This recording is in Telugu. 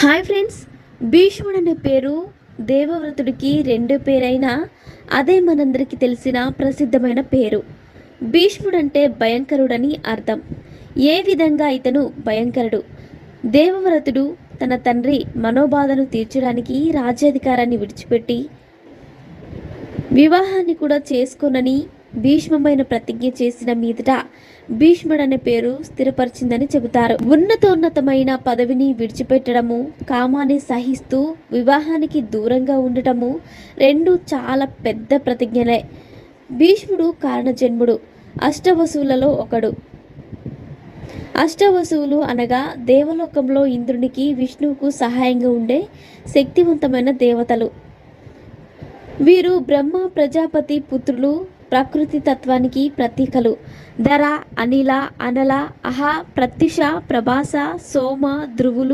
హాయ్ ఫ్రెండ్స్, భీష్ముడు అనే పేరు దేవవ్రతుడికి రెండో పేరైనా అదే మనందరికీ తెలిసిన ప్రసిద్ధమైన పేరు. భీష్ముడు అంటే భయంకరుడని అర్థం. ఏ విధంగా ఇతను భయంకరుడు? దేవవ్రతుడు తన తండ్రి మనోబాధను తీర్చడానికి రాజ్యాధికారాన్ని విడిచిపెట్టి వివాహాన్ని కూడా చేసుకోనని భీష్మమైన ప్రతిజ్ఞ చేసిన మీదట భీష్ముడు అనే పేరు స్థిరపరిచిందని చెబుతారు. ఉన్నతోన్నతమైన పదవిని విడిచిపెట్టడము, కామాన్ని సహిస్తూ వివాహానికి దూరంగా ఉండటము రెండు చాలా పెద్ద ప్రతిజ్ఞలే. భీష్ముడు కారణజన్ముడు, అష్టవసువులలో ఒకడు. అష్టవసువులు అనగా దేవలోకంలో ఇంద్రునికి, విష్ణువుకు సహాయంగా ఉండే శక్తివంతమైన దేవతలు. వీరు బ్రహ్మ ప్రజాపతి పుత్రులు. ప్రకృతి తత్వానికి ప్రతీకలు. ధర, అనిల, అనల, అహ, ప్రత్యుష, ప్రభాస, సోమ, ధ్రువులు